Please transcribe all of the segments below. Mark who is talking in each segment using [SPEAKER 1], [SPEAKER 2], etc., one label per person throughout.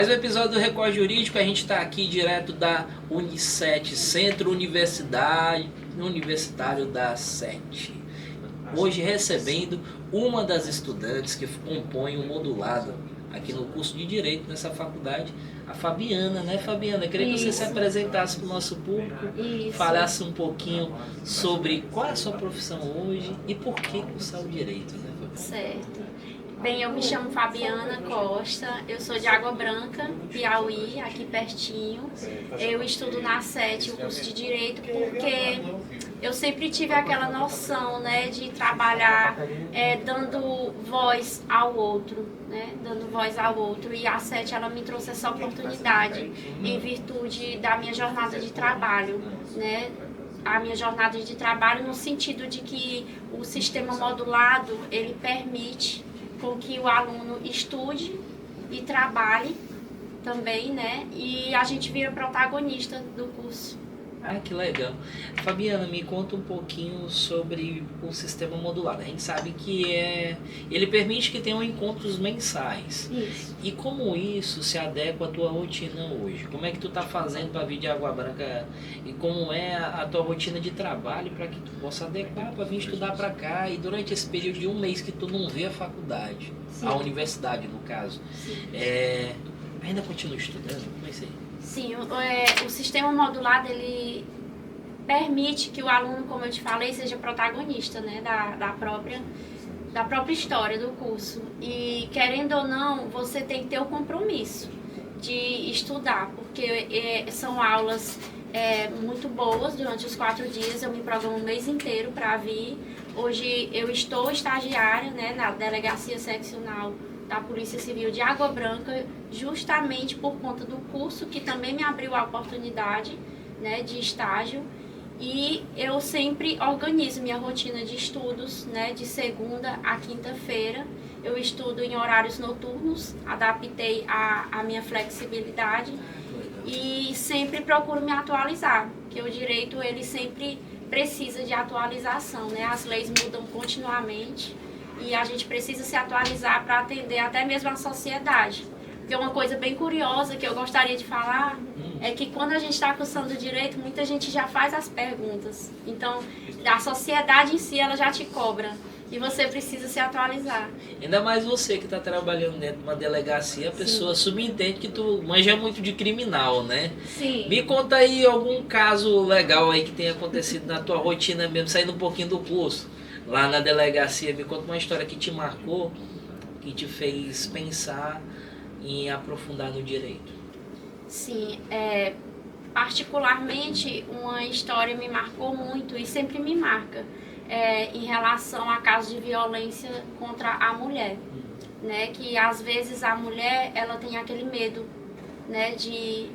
[SPEAKER 1] Mais um episódio do Record Jurídico, a gente está aqui direto da Unicet, Centro Universitário da SET. Hoje recebendo uma das estudantes que compõem o modulado aqui no curso de Direito nessa faculdade, a Fabiana, né, Fabiana? Eu queria que você se apresentasse para o nosso público, falasse um pouquinho sobre qual é a sua profissão hoje e por que cursar o Direito, né, Fabiana?
[SPEAKER 2] Certo. Bem, eu me chamo Fabiana Costa, eu sou de Água Branca, Piauí, aqui pertinho. Eu estudo na SET, o curso de Direito, porque eu sempre tive aquela noção, né, de trabalhar dando voz ao outro, né, dando voz ao outro. E a SET, ela me trouxe essa oportunidade em virtude da minha jornada de trabalho, né, a minha jornada de trabalho no sentido de que o sistema modulado, ele permite com que o aluno estude e trabalhe também, né? E a gente vira protagonista do curso.
[SPEAKER 1] Ah, que legal. Fabiana, me conta um pouquinho sobre o sistema modulado. A gente sabe que ele permite que tenham encontros mensais.
[SPEAKER 2] Isso.
[SPEAKER 1] E como isso se adequa à tua rotina hoje? Como é que tu tá fazendo para vir de Água Branca e como é a tua rotina de trabalho para que tu possa adequar para vir estudar para cá e durante esse período de um mês que tu não vê a faculdade,
[SPEAKER 2] Sim.
[SPEAKER 1] a universidade no caso, ainda continua estudando? Como é isso aí?
[SPEAKER 2] Sim, o sistema modulado, ele permite que o aluno, como eu te falei, seja protagonista, né, da própria história do curso. E, querendo ou não, você tem que ter o compromisso de estudar, porque são aulas muito boas durante os 4 dias. Eu me programo o mês inteiro para vir. Hoje eu estou estagiária, né, na Delegacia Seccional da Polícia Civil de Água Branca, justamente por conta do curso, que também me abriu a oportunidade, né, de estágio. E eu sempre organizo minha rotina de estudos, né, de segunda a quinta-feira. Eu estudo em horários noturnos, adaptei a minha flexibilidade e sempre procuro me atualizar, porque o direito, ele sempre precisa de atualização, né? As leis mudam continuamente e a gente precisa se atualizar para atender até mesmo a sociedade. Porque uma coisa bem curiosa que eu gostaria de falar é que quando a gente está cursando direito, muita gente já faz as perguntas. Então, a sociedade em si, ela já te cobra e você precisa se atualizar.
[SPEAKER 1] Ainda mais você que está trabalhando dentro de uma delegacia, a pessoa subentende que tu manja muito de criminal, né?
[SPEAKER 2] Sim.
[SPEAKER 1] Me conta aí algum caso legal aí que tenha acontecido na tua rotina mesmo, saindo um pouquinho do curso. Lá na delegacia, me conta uma história que te marcou, que te fez pensar em aprofundar no direito.
[SPEAKER 2] Sim, particularmente uma história me marcou muito e sempre me marca em relação a casos de violência contra a mulher, né? Que às vezes a mulher, ela tem aquele medo, né, de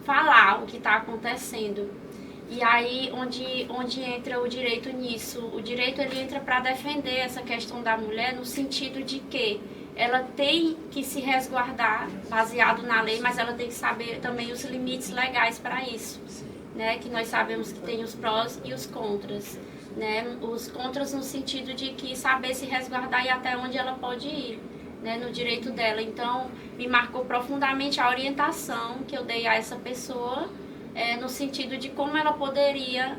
[SPEAKER 2] falar o que está acontecendo. E aí onde entra o direito nisso? O direito, ele entra para defender essa questão da mulher no sentido de que ela tem que se resguardar baseado na lei, mas ela tem que saber também os limites legais para isso, né? Que nós sabemos que tem os prós e os contras, né? Os contras no sentido de que saber se resguardar e até onde ela pode ir, né, no direito dela. Então, me marcou profundamente a orientação que eu dei a essa pessoa, no sentido de como ela poderia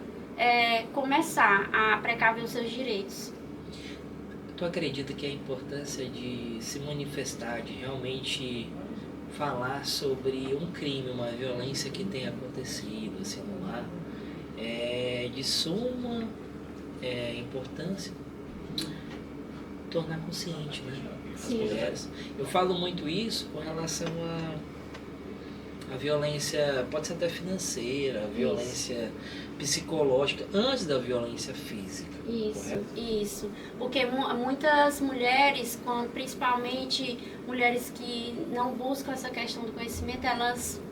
[SPEAKER 2] começar a precaver os seus direitos.
[SPEAKER 1] Tu acredita que a importância de se manifestar, de realmente falar sobre um crime, uma violência que tenha acontecido assim, no lar, é de suma importância tornar consciente, né, as mulheres? Eu falo muito isso com relação a violência, pode ser até financeira, a violência psicológica, antes da violência física.
[SPEAKER 2] Isso. Porque muitas mulheres, principalmente mulheres que não buscam essa questão do conhecimento, elas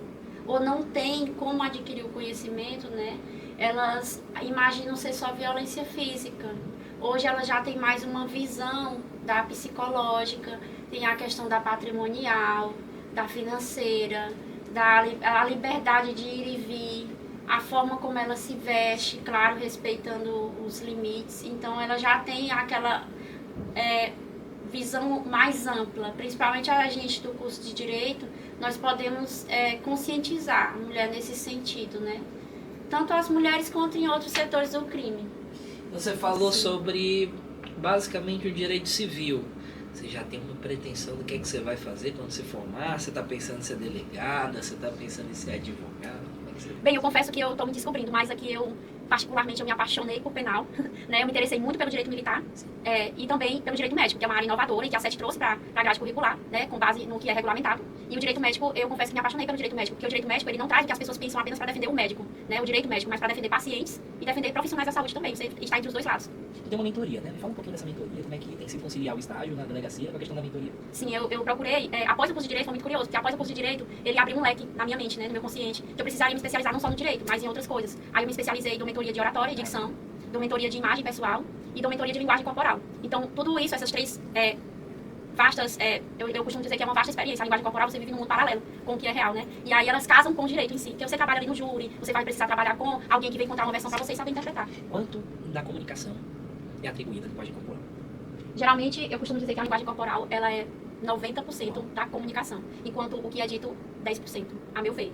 [SPEAKER 2] ou não têm como adquirir o conhecimento, né? Elas imaginam ser só violência física. Hoje elas já têm mais uma visão da psicológica, tem a questão da patrimonial, da financeira, a liberdade de ir e vir, a forma como ela se veste, claro, respeitando os limites. Então ela já tem aquela visão mais ampla, principalmente a gente do curso de Direito, nós podemos conscientizar a mulher nesse sentido, né? Tanto as mulheres quanto em outros setores do crime.
[SPEAKER 1] Você falou sobre, basicamente, o direito civil. Você já tem uma pretensão do que é que você vai fazer quando se formar? Você está pensando em ser delegada? Você está pensando em ser advogada?
[SPEAKER 2] Bem, eu confesso que eu estou me descobrindo, mas aqui particularmente, eu me apaixonei por penal, né? Eu me interessei muito pelo direito militar e também pelo direito médico, que é uma área inovadora e que a SET trouxe para a grade curricular, né? Com base no que é regulamentado. E o direito médico, eu confesso que me apaixonei pelo direito médico, porque o direito médico, ele não traz o que as pessoas pensam apenas para defender o médico, né? O direito médico, mas para defender pacientes e defender profissionais da saúde também. Você está entre os dois lados.
[SPEAKER 1] E tem uma mentoria, né? Me fala um pouquinho dessa mentoria, como é que tem que se conciliar o estágio na delegacia com a questão da mentoria.
[SPEAKER 2] Sim, eu procurei, após o curso de Direito, foi muito curioso, porque após o curso de Direito, ele abriu um leque na minha mente, né? No meu consciente, que eu precisaria me especializar não só no Direito, mas em outras coisas. Aí eu me especializei em mentoria de oratória e dicção, dou mentoria de imagem pessoal e dou mentoria de linguagem corporal. Então, tudo isso, essas três vastas, eu costumo dizer que é uma vasta experiência. A linguagem corporal, você vive num mundo paralelo com o que é real, né? E aí elas casam com o direito em si. Porque você trabalha ali no júri, você vai precisar trabalhar com alguém que vem contar uma versão para você e saber interpretar.
[SPEAKER 1] Quanto da comunicação é atribuída à linguagem corporal?
[SPEAKER 2] Geralmente, eu costumo dizer que a linguagem corporal, ela é 90% da comunicação, enquanto o que é dito, 10%, a meu ver.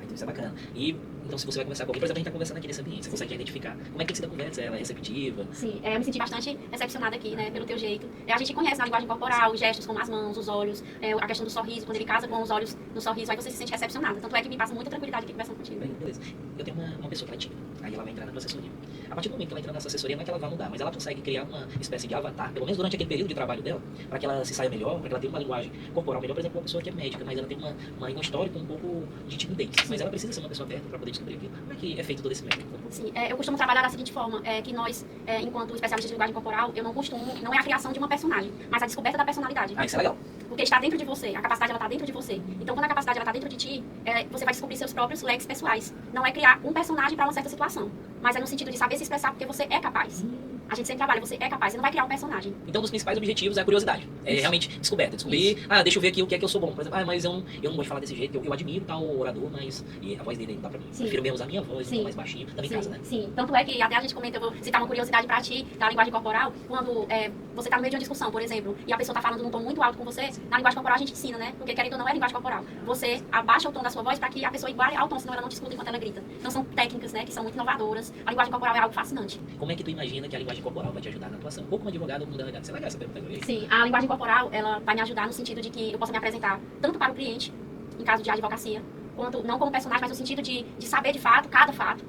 [SPEAKER 1] Então isso é bacana. E, então, se você vai conversar com alguém, por exemplo, a gente está conversando aqui nesse ambiente, você consegue identificar como é que tem sido a conversa, ela é receptiva?
[SPEAKER 2] Sim, eu me senti bastante recepcionada aqui, né, pelo teu jeito. A gente conhece na linguagem corporal, os gestos como as mãos, os olhos, a questão do sorriso, quando ele casa com os olhos no sorriso, aí você se sente recepcionada. Tanto é que me passa muita tranquilidade aqui conversando contigo.
[SPEAKER 1] Bem, beleza. Eu tenho uma pessoa que ela é tímida, aí ela vai entrar na tua assessoria. A partir do momento que ela entra nessa assessoria, não é que ela vai mudar, mas ela consegue criar uma espécie de avatar, pelo menos durante aquele período de trabalho dela, para que ela se saia melhor, para que ela tenha uma linguagem corporal melhor. Por exemplo, uma pessoa que é médica, mas ela tem um histórico um pouco de timidez, mas ela precisa ser uma pessoa aberta para poder descobrir aquilo. Como é que é feito todo esse método?
[SPEAKER 2] Sim, eu costumo trabalhar da seguinte forma, que nós, enquanto especialistas de linguagem corporal, não é a criação de uma personagem, mas a descoberta da personalidade.
[SPEAKER 1] Ah, isso é legal.
[SPEAKER 2] Porque está dentro de você, a capacidade ela está dentro de você. Então, quando a capacidade ela está dentro de ti, você vai descobrir seus próprios leques pessoais. Não é criar um personagem para uma certa situação, mas é no sentido de saber se expressar porque você é capaz. A gente sempre trabalha, você é capaz, você não vai criar um personagem.
[SPEAKER 1] Então, um dos principais objetivos é a curiosidade. É realmente descoberta. Descobrir, deixa eu ver aqui o que é que eu sou bom. Por exemplo, mas eu não gosto de falar desse jeito, eu admiro tal orador, mas a voz dele não dá pra mim. Prefiro mesmo usar a minha voz, mais baixinho, também casa, né?
[SPEAKER 2] Sim, tanto é que até a gente comenta, eu vou citar uma curiosidade pra ti, da linguagem corporal, quando você tá no meio de uma discussão, por exemplo, e a pessoa tá falando num tom muito alto com você, na linguagem corporal a gente ensina, né? Porque querendo ou não é linguagem corporal. Você abaixa o tom da sua voz pra que a pessoa iguale ao tom, senão ela não te escuta enquanto ela grita. Então são técnicas, né, que são muito inovadoras. A linguagem corporal é algo fascinante.
[SPEAKER 1] Como é que tu imagina que a linguagem corporal vai te ajudar na atuação? Ou como advogado ou como delegado? Você vai ganhar essa pergunta aí?
[SPEAKER 2] Sim, a linguagem corporal, ela vai me ajudar no sentido de que eu possa me apresentar tanto para o cliente, em caso de advocacia, quanto não como personagem, mas no sentido de saber de fato, cada fato.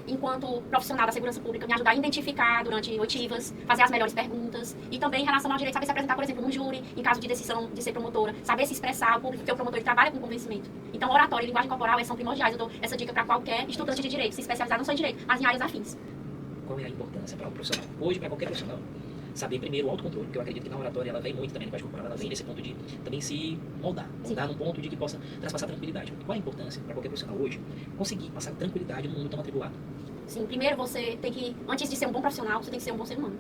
[SPEAKER 2] Enquanto profissional da segurança pública, me ajudar a identificar durante oitivas, fazer as melhores perguntas e também em relação ao direito, saber se apresentar, por exemplo, num júri, em caso de decisão de ser promotora, saber se expressar, o público, porque o promotor ele trabalha com convencimento. Então, oratória e linguagem corporal são primordiais. Eu dou essa dica para qualquer estudante de direito, se especializar não só em direito, mas em áreas afins.
[SPEAKER 1] Qual é a importância para o profissional? Hoje, para qualquer profissional, saber primeiro o autocontrole, porque eu acredito que na oratória ela vem muito também, linguagem corporal, ela vem nesse ponto de também se moldar num ponto de que possa transpassar tranquilidade. Qual a importância para qualquer profissional hoje conseguir passar tranquilidade num mundo tão atribulado?
[SPEAKER 2] Sim, primeiro você tem que, antes de ser um bom profissional, você tem que ser um bom ser humano.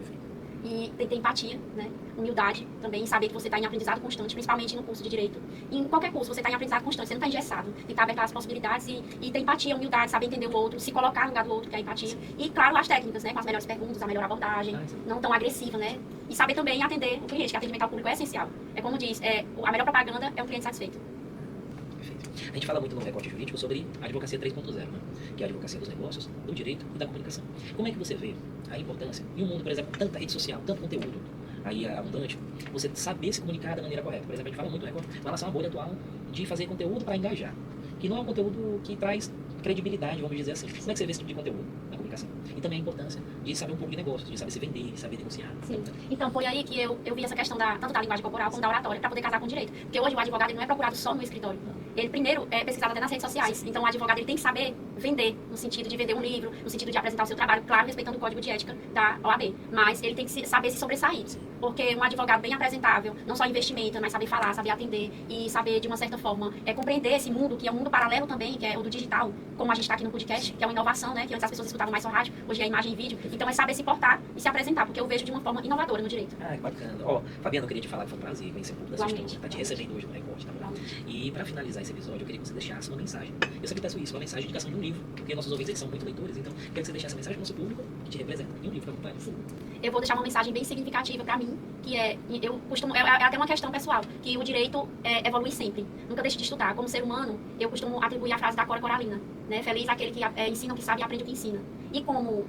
[SPEAKER 2] E tem que ter empatia, né? Humildade também, saber que você está em aprendizado constante, principalmente no curso de Direito. E em qualquer curso, você está em aprendizado constante, você não está engessado. Tem que estar aberto às possibilidades e ter empatia, humildade, saber entender o outro, se colocar no lugar do outro, que é a empatia. E, claro, as técnicas, né? Com as melhores perguntas, a melhor abordagem, não tão agressiva, né? E saber também atender o cliente, que atendimento ao público é essencial. É como diz, a melhor propaganda é um cliente satisfeito.
[SPEAKER 1] A gente fala muito no recorte jurídico sobre a advocacia 3.0, né? Que é a advocacia dos negócios, do direito e da comunicação. Como é que você vê a importância, em um mundo, por exemplo, tanta rede social, tanto conteúdo aí abundante, você saber se comunicar da maneira correta? Por exemplo, a gente fala muito, né, com relação à bolha atual de fazer conteúdo para engajar, que não é um conteúdo que traz credibilidade, vamos dizer assim. Como é que você vê esse tipo de conteúdo na comunicação? E também a importância de saber um pouco de negócios, de saber se vender, de saber negociar.
[SPEAKER 2] Sim. Então foi aí que eu vi essa questão tanto da linguagem corporal como da oratória para poder casar com o direito. Porque hoje o advogado ele não é procurado só no escritório. Ele primeiro é pesquisado até nas redes sociais. Então o advogado ele tem que saber vender, no sentido de vender um livro, no sentido de apresentar o seu trabalho, claro, respeitando o código de ética da OAB. Mas ele tem que saber se sobressair. Porque um advogado bem apresentável, não só investimento, mas saber falar, saber atender e saber, de uma certa forma, compreender esse mundo, que é um mundo paralelo também, que é o do digital, como a gente está aqui no podcast, que é uma inovação, né? Que antes as pessoas escutavam mais só rádio, hoje é imagem e vídeo. Então é saber se portar e se apresentar, porque eu vejo de uma forma inovadora no direito.
[SPEAKER 1] Ah, que bacana. Fabiana, eu queria te falar que foi um prazer conhecer um pouco da sua história, tá te recebendo hoje no Recorte, tá bom? E para finalizar esse episódio, eu queria que você deixasse uma mensagem. Eu sempre peço isso, uma mensagem de indicação de um livro, porque nossos ouvintes eles são muito leitores, então quero que você deixasse essa mensagem pro nosso público que te representa, e um livro que acompanha.
[SPEAKER 2] Sim. Eu vou deixar uma mensagem bem significativa para mim, mim, que eu costumo, é até uma questão pessoal, que o direito evolui sempre, nunca deixe de estudar. Como ser humano, eu costumo atribuir a frase da Cora Coralina, né? Feliz aquele que ensina o que sabe e aprende o que ensina. E como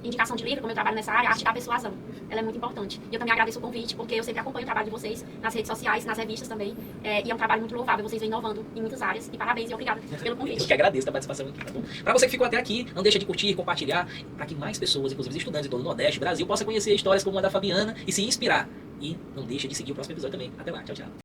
[SPEAKER 2] indicação de livro, como eu trabalho nessa área, a arte da persuasão, ela é muito importante. E eu também agradeço o convite, porque eu sempre acompanho o trabalho de vocês nas redes sociais, nas revistas também, e é um trabalho muito louvável, vocês vêm inovando em muitas áreas, e parabéns e obrigada pelo convite.
[SPEAKER 1] Eu que agradeço a participação aqui, tá bom? Pra você que ficou até aqui, não deixa de curtir, compartilhar, para que mais pessoas, inclusive estudantes de todo o Nordeste, Brasil, possam conhecer histórias como a da Fabiana e se inspirar. E não deixa de seguir o próximo episódio também. Até lá, tchau, tchau.